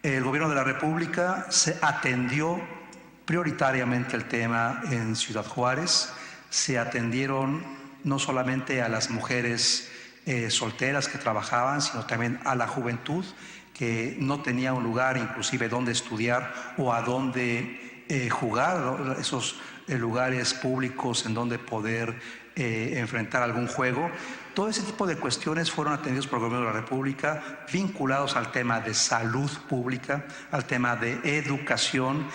El Gobierno de la República se atendió prioritariamente el tema en Ciudad Juárez. Se atendieron no solamente a las mujeres solteras que trabajaban, sino también a la juventud que no tenía un lugar inclusive donde estudiar o a donde jugar, esos lugares públicos en donde poder enfrentar algún juego. Todo ese tipo de cuestiones fueron atendidos por el Gobierno de la República, vinculados al tema de salud pública, al tema de educación,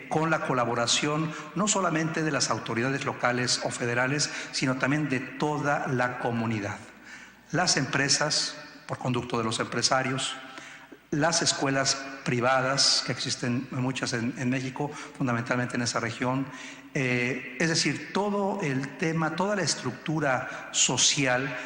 con la colaboración no solamente de las autoridades locales o federales, sino también de toda la comunidad. Las empresas, por conducto de los empresarios, las escuelas privadas, que existen muchas en México, fundamentalmente en esa región, es decir, todo el tema, toda la estructura social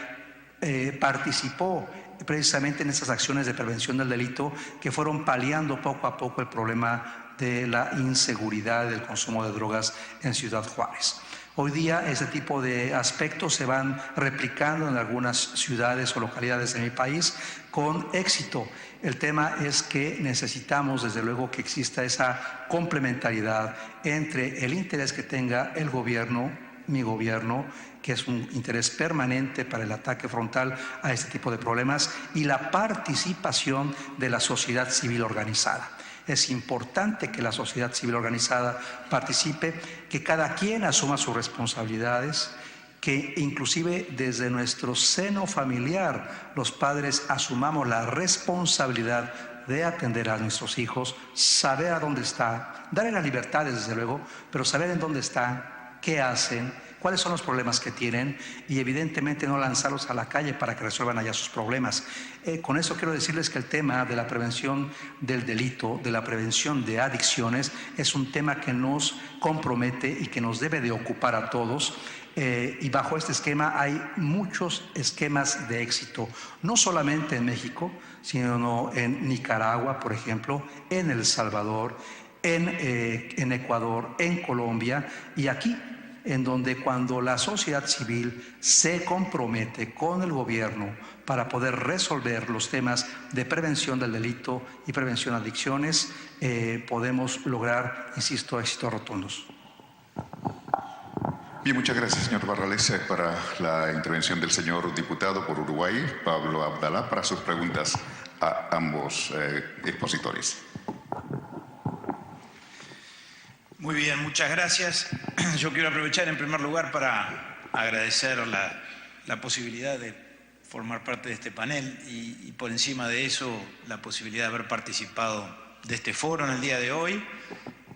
participó precisamente en esas acciones de prevención del delito que fueron paliando poco a poco el problema de la inseguridad del consumo de drogas en Ciudad Juárez. Hoy día ese tipo de aspectos se van replicando en algunas ciudades o localidades de mi país con éxito. El tema es que necesitamos desde luego que exista esa complementariedad entre el interés que tenga el gobierno, mi gobierno, que es un interés permanente para el ataque frontal a este tipo de problemas, y la participación de la sociedad civil organizada. Es importante que la sociedad civil organizada participe, que cada quien asuma sus responsabilidades, que inclusive desde nuestro seno familiar los padres asumamos la responsabilidad de atender a nuestros hijos, saber a dónde está, darle las libertades desde luego, pero saber en dónde están, qué hacen, cuáles son los problemas que tienen y evidentemente no lanzarlos a la calle para que resuelvan allá sus problemas. Con eso quiero decirles que el tema de la prevención del delito, de la prevención de adicciones, es un tema que nos compromete y que nos debe de ocupar a todos. Y bajo este esquema hay muchos esquemas de éxito, no solamente en México, sino en Nicaragua, por ejemplo, en El Salvador, en Ecuador, en Colombia y aquí, en donde cuando la sociedad civil se compromete con el gobierno para poder resolver los temas de prevención del delito y prevención de adicciones, podemos lograr, insisto, éxitos rotundos. Bien, muchas gracias, señor Barrales, para la intervención del señor diputado por Uruguay, Pablo Abdalá, para sus preguntas a ambos expositores. Muy bien, muchas gracias. Yo quiero aprovechar en primer lugar para agradecer la posibilidad de formar parte de este panel y por encima de eso la posibilidad de haber participado de este foro en el día de hoy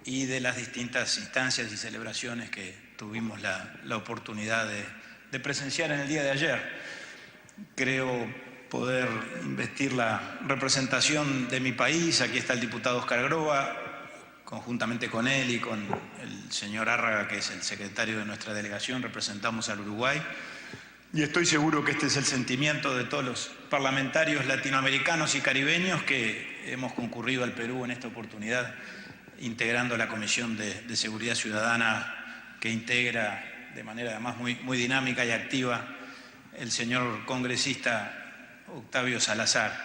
y de las distintas instancias y celebraciones que tuvimos la oportunidad de presenciar en el día de ayer. Creo poder investir la representación de mi país. Aquí está el diputado Oscar Groa, conjuntamente con él y con el señor Árraga, que es el secretario de nuestra delegación, representamos al Uruguay. Y estoy seguro que este es el sentimiento de todos los parlamentarios latinoamericanos y caribeños que hemos concurrido al Perú en esta oportunidad, integrando la Comisión de Seguridad Ciudadana que integra de manera además muy dinámica y activa el señor congresista Octavio Salazar.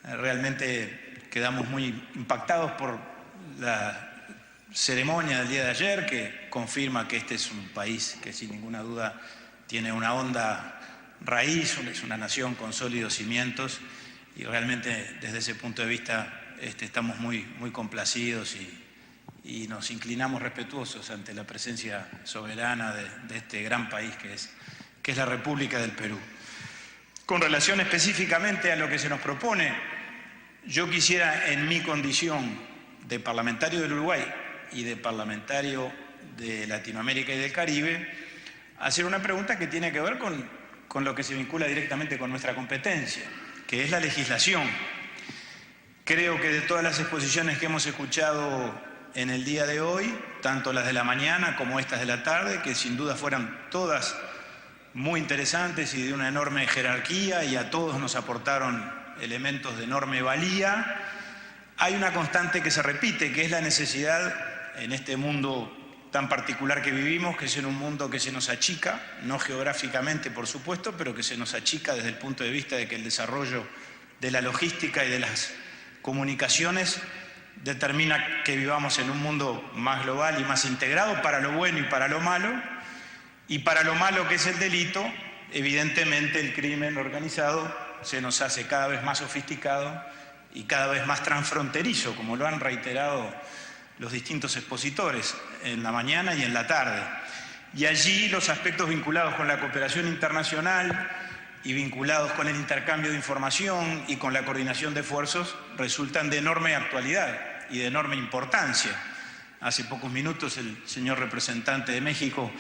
Realmente quedamos muy impactados por la ceremonia del día de ayer, que confirma que este es un país que sin ninguna duda tiene una honda raíz, es una nación con sólidos cimientos y realmente desde ese punto de vista estamos muy complacidos y nos inclinamos respetuosos ante la presencia soberana de este gran país que es la República del Perú. Con relación específicamente a lo que se nos propone, yo quisiera, en mi condición de parlamentario del Uruguay y de parlamentario de Latinoamérica y del Caribe, hacer una pregunta que tiene que ver con lo que se vincula directamente con nuestra competencia, que es la legislación. Creo que de todas las exposiciones que hemos escuchado en el día de hoy, tanto las de la mañana como estas de la tarde, que sin duda fueran todas muy interesantes y de una enorme jerarquía y a todos nos aportaron elementos de enorme valía, hay una constante que se repite, que es la necesidad en este mundo tan particular que vivimos, que es en un mundo que se nos achica, no geográficamente por supuesto, pero que se nos achica desde el punto de vista de que el desarrollo de la logística y de las comunicaciones determina que vivamos en un mundo más global y más integrado para lo bueno y para lo malo. Y para lo malo, que es el delito, evidentemente el crimen organizado se nos hace cada vez más sofisticado y cada vez más transfronterizo, como lo han reiterado los distintos expositores en la mañana y en la tarde. Y allí los aspectos vinculados con la cooperación internacional y vinculados con el intercambio de información y con la coordinación de esfuerzos resultan de enorme actualidad y de enorme importancia. Hace pocos minutos el señor representante de México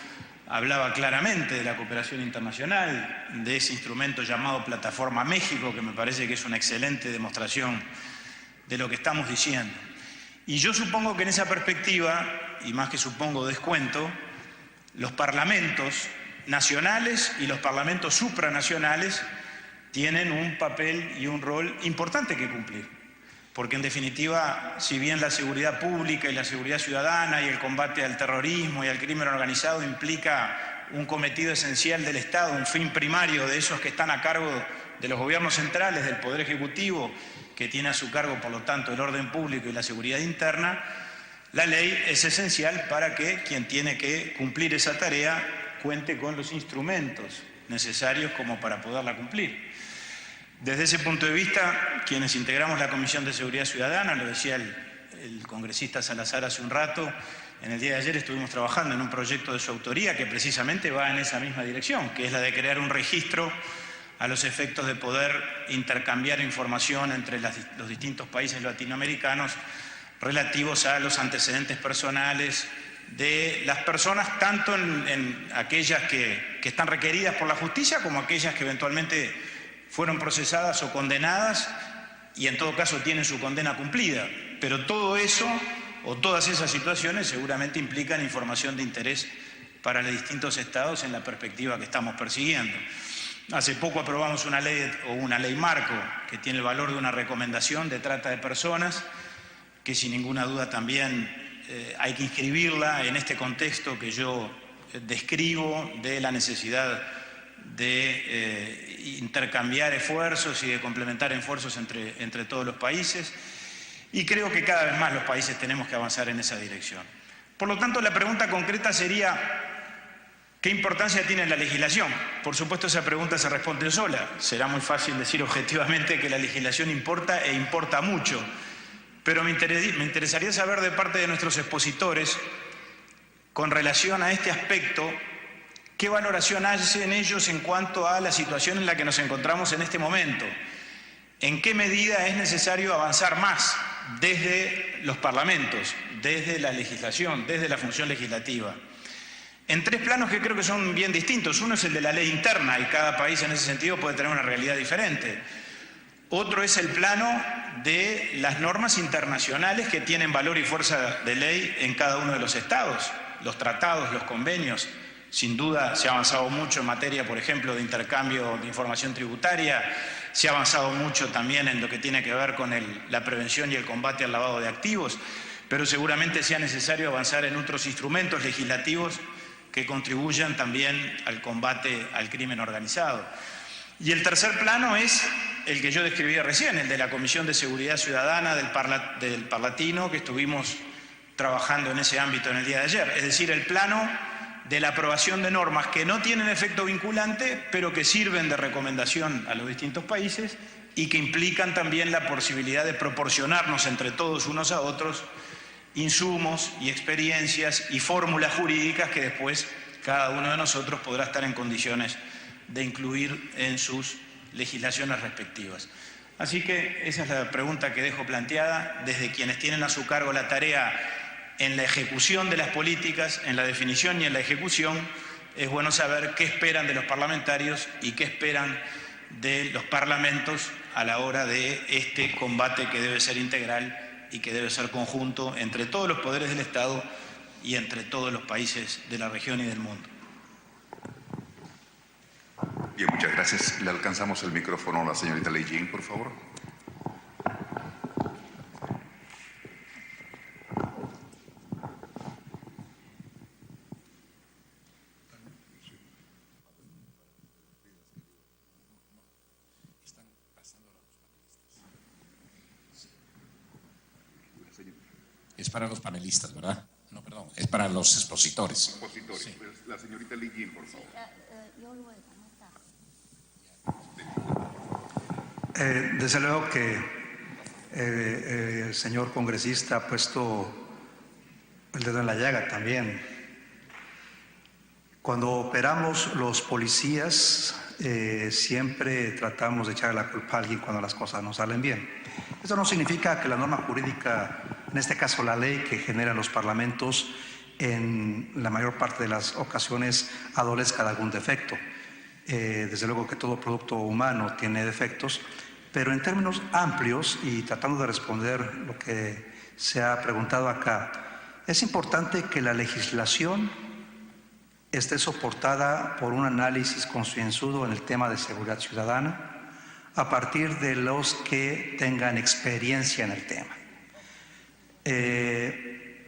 hablaba claramente de la cooperación internacional, de ese instrumento llamado Plataforma México, que me parece que es una excelente demostración de lo que estamos diciendo. Y yo supongo que en esa perspectiva, y más que supongo descuento, los parlamentos nacionales y los parlamentos supranacionales tienen un papel y un rol importante que cumplir. Porque en definitiva, si bien la seguridad pública y la seguridad ciudadana y el combate al terrorismo y al crimen organizado implica un cometido esencial del Estado, un fin primario de esos que están a cargo de los gobiernos centrales, del Poder Ejecutivo, que tiene a su cargo, por lo tanto, el orden público y la seguridad interna, la ley es esencial para que quien tiene que cumplir esa tarea cuente con los instrumentos necesarios como para poderla cumplir. Desde ese punto de vista, quienes integramos la Comisión de Seguridad Ciudadana, lo decía el congresista Salazar hace un rato, en el día de ayer estuvimos trabajando en un proyecto de su autoría que precisamente va en esa misma dirección, que es la de crear un registro a los efectos de poder intercambiar información entre los distintos países latinoamericanos relativos a los antecedentes personales de las personas, tanto en aquellas que están requeridas por la justicia como aquellas que eventualmente fueron procesadas o condenadas y en todo caso tienen su condena cumplida. Pero todo eso o todas esas situaciones seguramente implican información de interés para los distintos estados en la perspectiva que estamos persiguiendo. Hace poco aprobamos una ley marco que tiene el valor de una recomendación de trata de personas, que sin ninguna duda también hay que inscribirla en este contexto que yo describo de la necesidad de intercambiar esfuerzos y de complementar esfuerzos entre todos los países, y creo que cada vez más los países tenemos que avanzar en esa dirección. Por lo tanto, la pregunta concreta sería: ¿qué importancia tiene la legislación? Por supuesto, esa pregunta se responde sola. Será muy fácil decir objetivamente que la legislación importa e importa mucho, pero me interesaría saber de parte de nuestros expositores, con relación a este aspecto, ¿qué valoración hacen ellos en cuanto a la situación en la que nos encontramos en este momento? ¿En qué medida es necesario avanzar más desde los parlamentos, desde la legislación, desde la función legislativa? En tres planos que creo que son bien distintos. Uno es el de la ley interna, y cada país en ese sentido puede tener una realidad diferente. Otro es el plano de las normas internacionales que tienen valor y fuerza de ley en cada uno de los estados, los tratados, los convenios. Sin duda se ha avanzado mucho en materia, por ejemplo, de intercambio de información tributaria, se ha avanzado mucho también en lo que tiene que ver con la prevención y el combate al lavado de activos, pero seguramente sea necesario avanzar en otros instrumentos legislativos que contribuyan también al combate al crimen organizado. Y el tercer plano es el que yo describía recién, el de la Comisión de Seguridad Ciudadana del Parlatino, que estuvimos trabajando en ese ámbito en el día de ayer, es decir, el plano de la aprobación de normas que no tienen efecto vinculante, pero que sirven de recomendación a los distintos países y que implican también la posibilidad de proporcionarnos entre todos unos a otros insumos y experiencias y fórmulas jurídicas que después cada uno de nosotros podrá estar en condiciones de incluir en sus legislaciones respectivas. Así que esa es la pregunta que dejo planteada desde quienes tienen a su cargo la tarea en la ejecución de las políticas, en la definición y en la ejecución. Es bueno saber qué esperan de los parlamentarios y qué esperan de los parlamentos a la hora de este combate que debe ser integral y que debe ser conjunto entre todos los poderes del Estado y entre todos los países de la región y del mundo. Bien, muchas gracias. Le alcanzamos el micrófono a la señorita Lei Jin, por favor. Es para los panelistas, ¿verdad? No, perdón, es para los expositores. Expositores. Sí. La señorita Lillín, por favor. Desde luego que el señor congresista ha puesto el dedo en la llaga también. Cuando operamos los policías, siempre tratamos de echar la culpa a alguien cuando las cosas no salen bien. Eso no significa que la norma jurídica, en este caso la ley que generan los parlamentos, en la mayor parte de las ocasiones adolezca de algún defecto. Desde luego que todo producto humano tiene defectos, pero en términos amplios y tratando de responder lo que se ha preguntado acá, es importante que la legislación esté soportada por un análisis concienzudo en el tema de seguridad ciudadana a partir de los que tengan experiencia en el tema.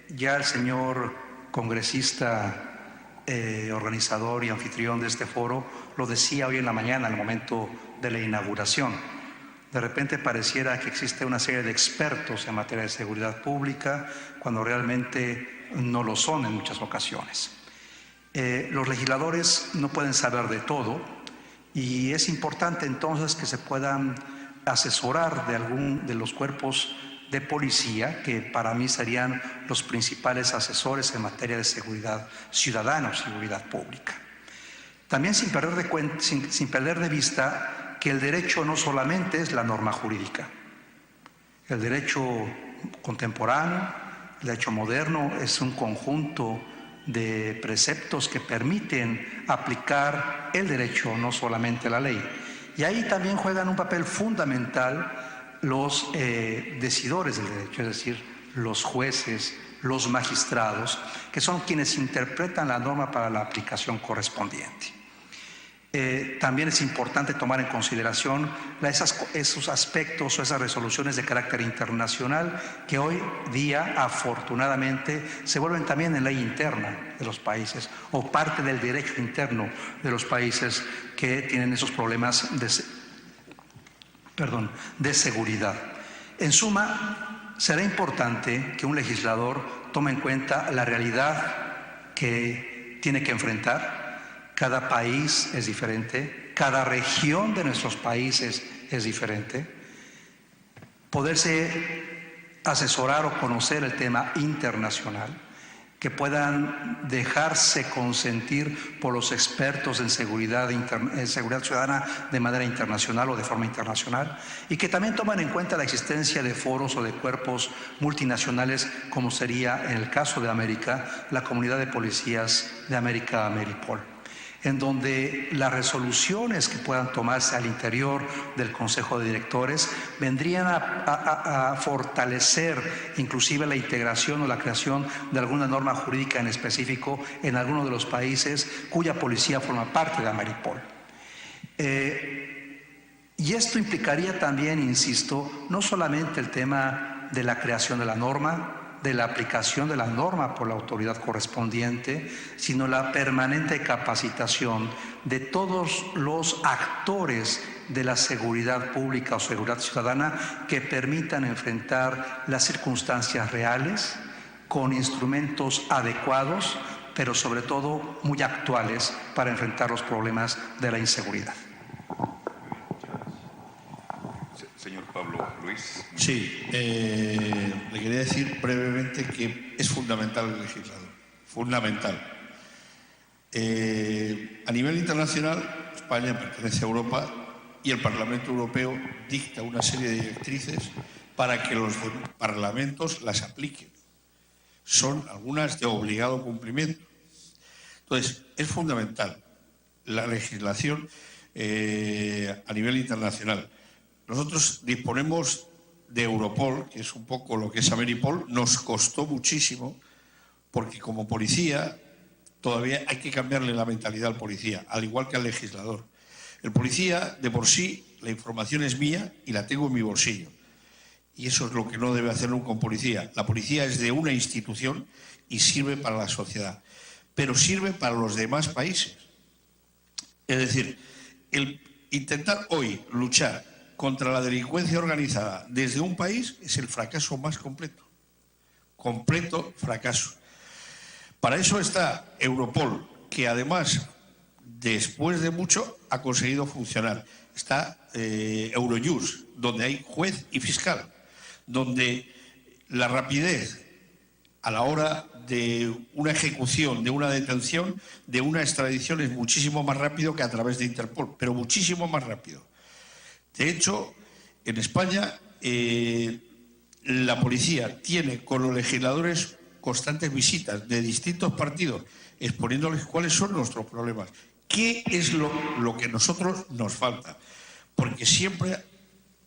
Ya el señor congresista organizador y anfitrión de este foro lo decía hoy en la mañana, al momento de la inauguración. De repente pareciera que existe una serie de expertos en materia de seguridad pública, cuando realmente no lo son en muchas ocasiones. Los legisladores no pueden saber de todo y es importante entonces que se puedan asesorar de algún de los cuerpos de policía, que para mí serían los principales asesores en materia de seguridad ciudadana o seguridad pública. También sin perder de vista que el derecho no solamente es la norma jurídica. El derecho contemporáneo, el derecho moderno es un conjunto de preceptos que permiten aplicar el derecho, no solamente la ley. Y ahí también juegan un papel fundamental los decidores del derecho, es decir, los jueces, los magistrados, que son quienes interpretan la norma para la aplicación correspondiente. También es importante tomar en consideración esos aspectos o esas resoluciones de carácter internacional que hoy día, afortunadamente, se vuelven también en ley interna de los países o parte del derecho interno de los países que tienen esos problemas de seguridad. En suma, será importante que un legislador tome en cuenta la realidad que tiene que enfrentar. Cada país es diferente, cada región de nuestros países es diferente. Poderse asesorar o conocer el tema internacional, que puedan dejarse consentir por los expertos en seguridad ciudadana de manera internacional o de forma internacional, y que también tomen en cuenta la existencia de foros o de cuerpos multinacionales, como sería en el caso de América, la Comunidad de Policías de América, Ameripol, en donde las resoluciones que puedan tomarse al interior del Consejo de Directores vendrían a fortalecer inclusive la integración o la creación de alguna norma jurídica en específico en alguno de los países cuya policía forma parte de Ameripol. Y esto implicaría también, insisto, no solamente el tema de la creación de la norma, de la aplicación de la norma por la autoridad correspondiente, sino la permanente capacitación de todos los actores de la seguridad pública o seguridad ciudadana que permitan enfrentar las circunstancias reales con instrumentos adecuados, pero sobre todo muy actuales para enfrentar los problemas de la inseguridad. Señor Pablo Luis. Sí, le quería decir brevemente que es fundamental el legislador, fundamental. A nivel internacional, España pertenece a Europa y el Parlamento Europeo dicta una serie de directrices para que los parlamentos las apliquen. Son algunas de obligado cumplimiento. Entonces, es fundamental la legislación a nivel internacional. Nosotros disponemos de Europol, que es un poco lo que es Ameripol. Nos costó muchísimo porque como policía todavía hay que cambiarle la mentalidad al policía, al igual que al legislador. El policía, de por sí, la información es mía y la tengo en mi bolsillo. Y eso es lo que no debe hacer nunca un policía. La policía es de una institución y sirve para la sociedad, pero sirve para los demás países. Es decir, el intentar hoy luchar contra la delincuencia organizada desde un país es el fracaso más completo. completo fracaso. Para eso está Europol, que además, después de mucho, ha conseguido funcionar. Está Eurojust, donde hay juez y fiscal, donde la rapidez a la hora de una ejecución, de una detención, de una extradición es muchísimo más rápido que a través de Interpol, pero muchísimo más rápido. De hecho, en España la policía tiene con los legisladores constantes visitas de distintos partidos exponiéndoles cuáles son nuestros problemas, qué es lo que a nosotros nos falta. Porque siempre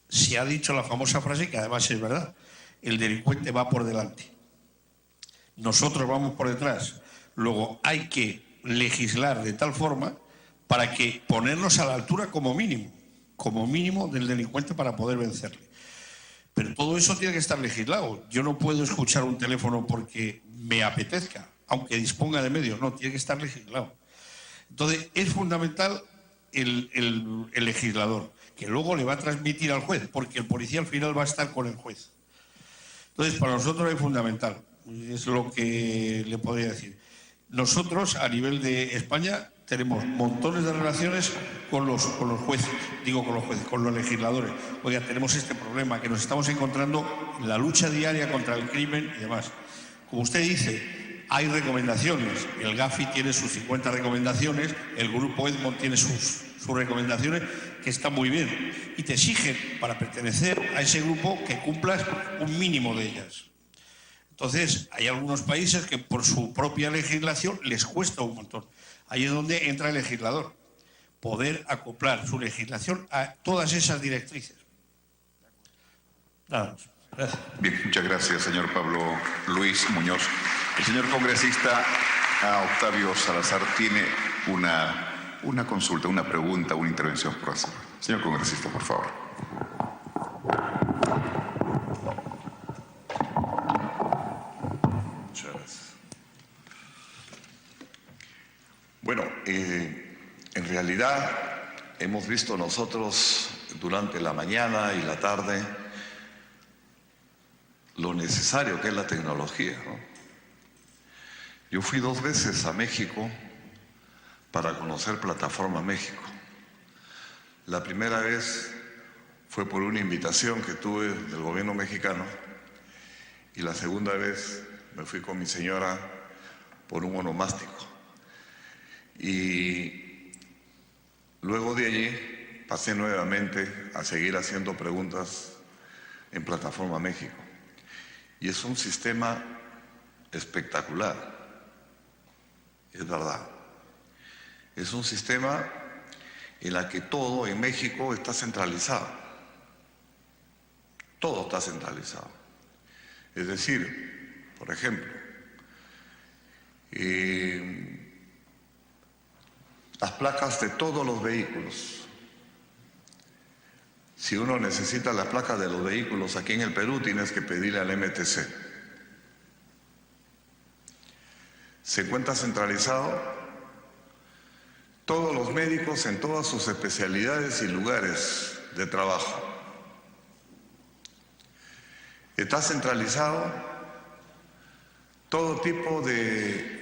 se ha dicho la famosa frase, que además es verdad, el delincuente va por delante. Nosotros vamos por detrás. Luego hay que legislar de tal forma para que ponernos a la altura como mínimo del delincuente para poder vencerle. Pero todo eso tiene que estar legislado. Yo no puedo escuchar un teléfono porque me apetezca, aunque disponga de medios. No, tiene que estar legislado. Entonces, es fundamental el legislador, que luego le va a transmitir al juez, porque el policía al final va a estar con el juez. Entonces, para nosotros es fundamental. Es lo que le podría decir. Nosotros, a nivel de España, tenemos montones de relaciones con los jueces, con los legisladores. Oiga, tenemos este problema que nos estamos encontrando en la lucha diaria contra el crimen y demás. Como usted dice, hay recomendaciones. El GAFI tiene sus 50 recomendaciones, el Grupo Edmond tiene sus recomendaciones, que están muy bien. Y te exigen, para pertenecer a ese grupo, que cumplas un mínimo de ellas. Entonces, hay algunos países que por su propia legislación les cuesta un montón. Ahí es donde entra el legislador, poder acoplar su legislación a todas esas directrices. Nada más. Gracias. Bien, muchas gracias, señor Pablo Luis Muñoz. El señor congresista Octavio Salazar tiene una consulta, una pregunta, una intervención por hacer. Señor congresista, por favor. Muchas gracias. Bueno, en realidad hemos visto nosotros durante la mañana y la tarde lo necesario que es la tecnología, ¿no? Yo fui 2 veces a México para conocer Plataforma México. La primera vez fue por una invitación que tuve del gobierno mexicano y la segunda vez me fui con mi señora por un onomástico. Y luego de allí pasé nuevamente a seguir haciendo preguntas en Plataforma México. Y es un sistema espectacular, es verdad. Es un sistema en el que todo en México está centralizado. Todo está centralizado. Es decir, por ejemplo, las placas de todos los vehículos. Si uno necesita las placas de los vehículos aquí en el Perú, tienes que pedirle al MTC. Se encuentra centralizado todos los médicos en todas sus especialidades y lugares de trabajo. Está centralizado todo tipo de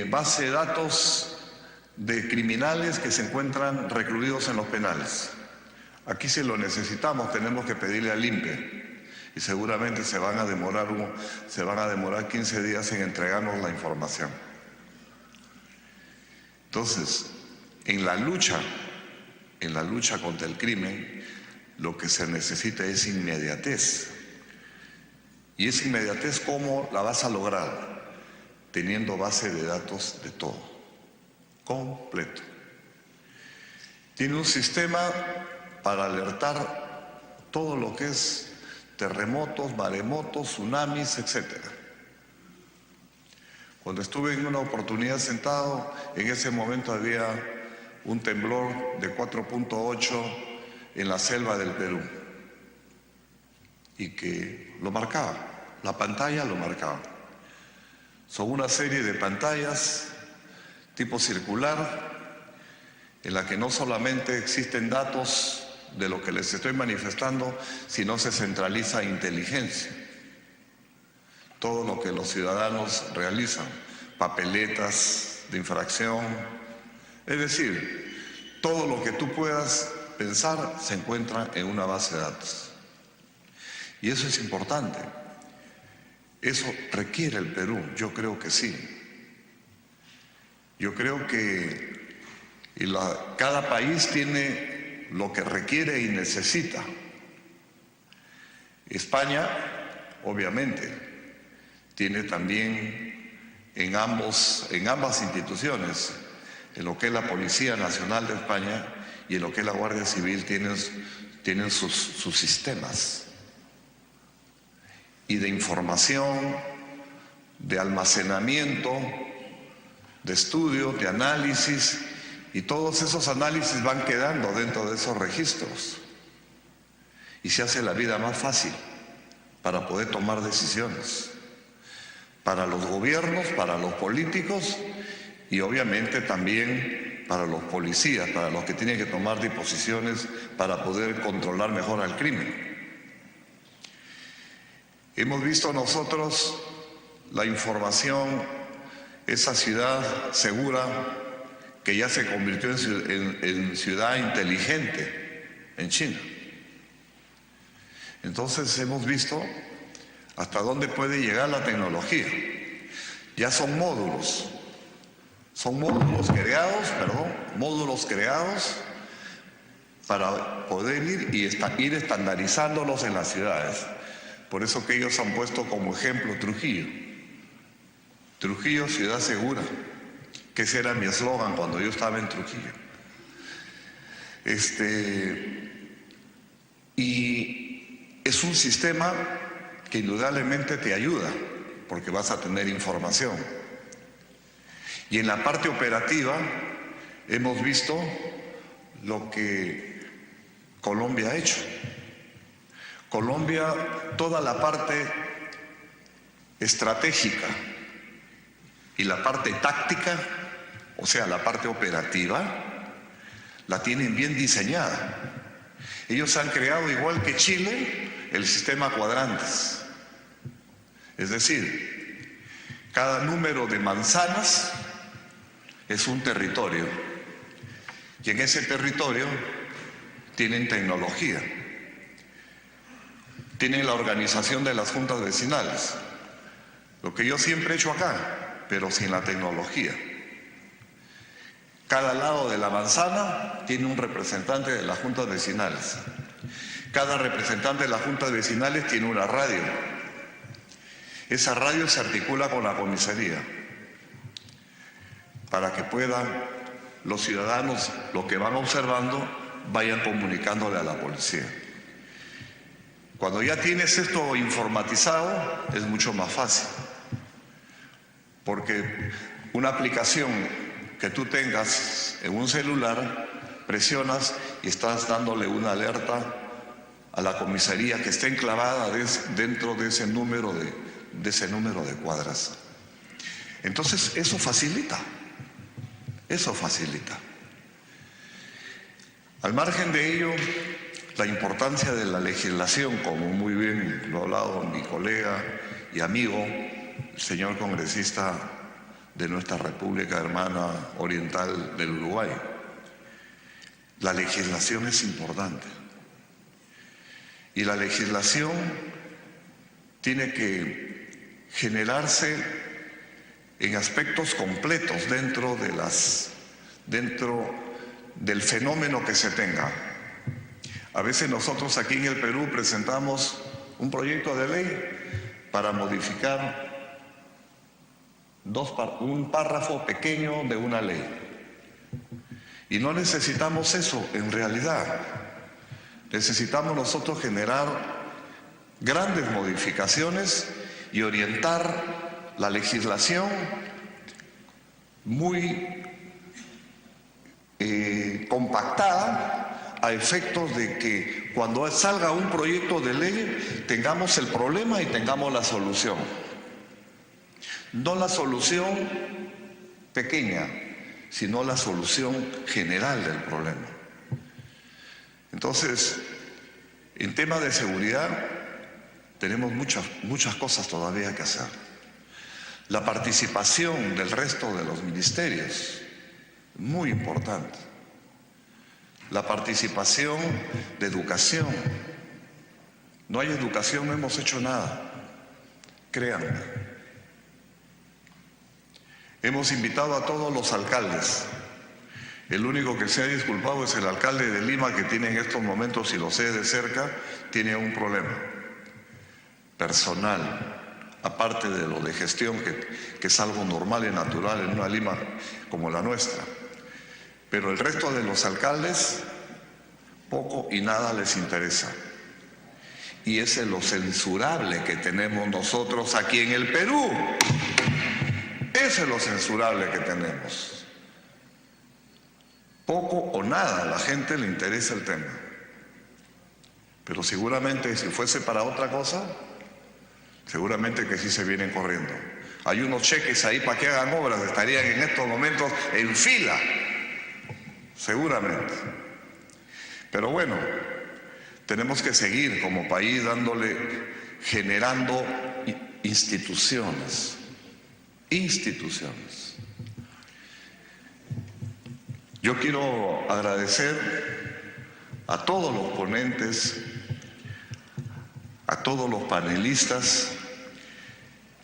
base de datos de criminales que se encuentran recluidos en los penales. Aquí si lo necesitamos tenemos que pedirle al INPE y seguramente se van a demorar 15 días en entregarnos la información. Entonces, en la lucha contra el crimen, lo que se necesita es inmediatez. Y esa inmediatez, ¿cómo la vas a lograr? Teniendo base de datos de todo, completo. Tiene un sistema para alertar todo lo que es terremotos, maremotos, tsunamis, etc. Cuando estuve en una oportunidad sentado, en ese momento había un temblor de 4.8 en la selva del Perú y que lo marcaba, la pantalla lo marcaba. Son una serie de pantallas tipo circular en la que no solamente existen datos de lo que les estoy manifestando, sino se centraliza inteligencia. todo lo que los ciudadanos realizan, papeletas de infracción, es decir, todo lo que tú puedas pensar se encuentra en una base de datos. Y eso es importante. ¿Eso requiere el Perú? Yo creo que sí. Yo creo que cada país tiene lo que requiere y necesita. España, obviamente, tiene también en ambas instituciones, en lo que es la Policía Nacional de España y en lo que es la Guardia Civil, tienen sus sistemas y de información, de almacenamiento, de estudio, de análisis, y todos esos análisis van quedando dentro de esos registros y se hace la vida más fácil para poder tomar decisiones para los gobiernos, para los políticos y obviamente también para los policías, para los que tienen que tomar disposiciones para poder controlar mejor al crimen. Hemos visto nosotros la información, esa ciudad segura que ya se convirtió en ciudad inteligente en China. Entonces hemos visto hasta dónde puede llegar la tecnología. Ya son módulos creados para poder ir estandarizándolos en las ciudades. Por eso que ellos han puesto como ejemplo Trujillo. Trujillo, ciudad segura, que ese era mi eslogan cuando yo estaba en Trujillo. Y es un sistema que indudablemente te ayuda, porque vas a tener información. Y en la parte operativa hemos visto lo que Colombia ha hecho. Colombia, toda la parte estratégica y la parte táctica, o sea, la parte operativa, la tienen bien diseñada. Ellos han creado, igual que Chile, el sistema cuadrantes. Es decir, cada número de manzanas es un territorio. Y en ese territorio tienen tecnología. Tienen la organización de las juntas vecinales. Lo que yo siempre he hecho acá, pero sin la tecnología. Cada lado de la manzana tiene un representante de las juntas vecinales. Cada representante de las juntas vecinales tiene una radio. Esa radio se articula con la comisaría para que puedan los ciudadanos, lo que van observando, vayan comunicándole a la policía. Cuando ya tienes esto informatizado, es mucho más fácil. Porque una aplicación que tú tengas en un celular, presionas y estás dándole una alerta a la comisaría que está enclavada dentro de ese número de cuadras. Entonces, eso facilita. Al margen de ello, la importancia de la legislación, como muy bien lo ha hablado mi colega y amigo, el señor congresista de nuestra República Hermana Oriental del Uruguay. La legislación es importante. Y la legislación tiene que generarse en aspectos completos dentro del fenómeno que se tenga. A veces nosotros aquí en el Perú presentamos un proyecto de ley para modificar un párrafo pequeño de una ley. Y no necesitamos eso en realidad. Necesitamos nosotros generar grandes modificaciones y orientar la legislación muy compactada a efectos de que cuando salga un proyecto de ley tengamos el problema y tengamos la solución. No la solución pequeña, sino la solución general del problema. Entonces, en tema de seguridad, tenemos muchas cosas todavía que hacer. La participación del resto de los ministerios, muy importante. La participación de educación. No hay educación, no hemos hecho nada. Créanme. Hemos invitado a todos los alcaldes. El único que se ha disculpado es el alcalde de Lima, que tiene en estos momentos, y lo sé de cerca, tiene un problema personal, aparte de lo de gestión, que es algo normal y natural en una Lima como la nuestra. Pero el resto de los alcaldes, poco y nada les interesa. Y ese es lo censurable que tenemos nosotros aquí en el Perú. Ese es lo censurable que tenemos. Poco o nada a la gente le interesa el tema. Pero seguramente si fuese para otra cosa, seguramente que sí se vienen corriendo. Hay unos cheques ahí para que hagan obras, estarían en estos momentos en fila, seguramente. Pero bueno, tenemos que seguir como país generando instituciones. Yo quiero agradecer a todos los ponentes, a todos los panelistas,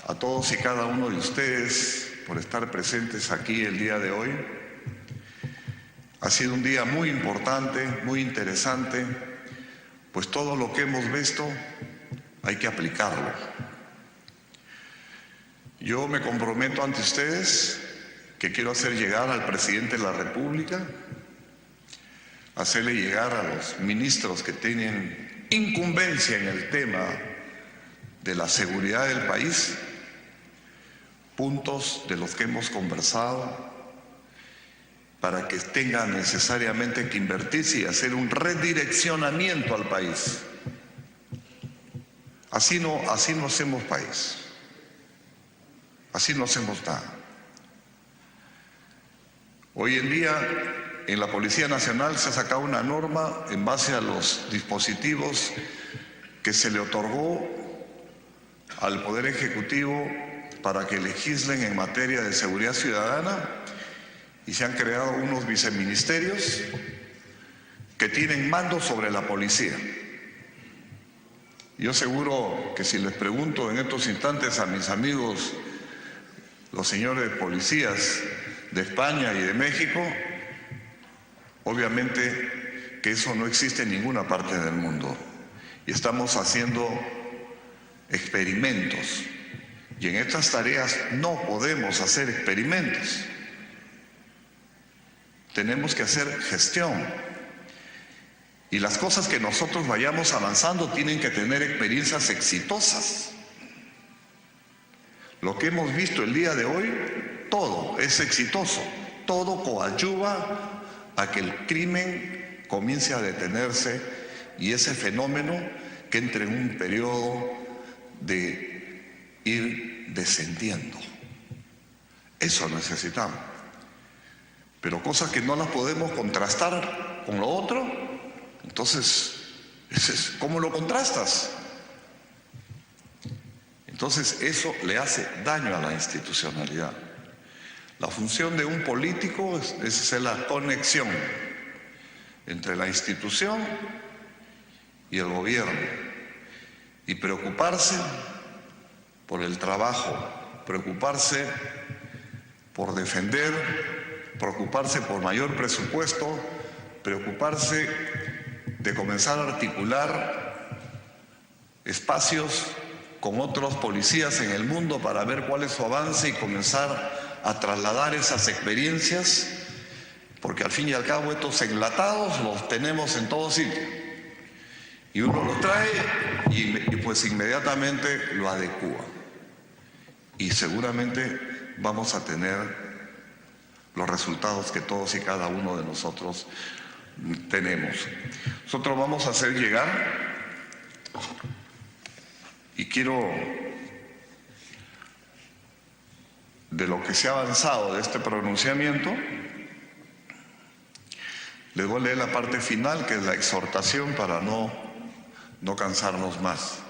a todos y cada uno de ustedes por estar presentes aquí el día de hoy. Ha sido un día muy importante, muy interesante, pues todo lo que hemos visto hay que aplicarlo. Yo me comprometo ante ustedes que quiero hacer llegar al presidente de la República, hacerle llegar a los ministros que tienen incumbencia en el tema de la seguridad del país, puntos de los que hemos conversado, para que tenga necesariamente que invertirse y hacer un redireccionamiento al país. Así no hacemos país. Así no hacemos nada. Hoy en día en la Policía Nacional se ha sacado una norma en base a los dispositivos que se le otorgó al Poder Ejecutivo para que legislen en materia de seguridad ciudadana, y se han creado unos viceministerios que tienen mando sobre la policía. Yo seguro que si les pregunto en estos instantes a mis amigos, los señores policías de España y de México, obviamente que eso no existe en ninguna parte del mundo. Y estamos haciendo experimentos. Y en estas tareas no podemos hacer experimentos. Tenemos que hacer gestión. Y las cosas que nosotros vayamos avanzando tienen que tener experiencias exitosas. Lo que hemos visto el día de hoy, todo es exitoso. Todo coadyuva a que el crimen comience a detenerse y ese fenómeno que entre en un periodo de ir descendiendo. Eso necesitamos. Pero cosas que no las podemos contrastar con lo otro, entonces, ¿cómo lo contrastas? Entonces eso le hace daño a la institucionalidad. La función de un político es hacer la conexión entre la institución y el gobierno y preocuparse por el trabajo, preocuparse por defender, preocuparse por mayor presupuesto, preocuparse de comenzar a articular espacios con otros policías en el mundo para ver cuál es su avance y comenzar a trasladar esas experiencias, porque al fin y al cabo estos enlatados los tenemos en todo sitio. Y uno los trae y pues inmediatamente lo adecúa. Y seguramente vamos a tener los resultados que todos y cada uno de nosotros tenemos. Nosotros vamos a hacer llegar, y quiero, de lo que se ha avanzado de este pronunciamiento, les voy a leer la parte final, que es la exhortación para no cansarnos más.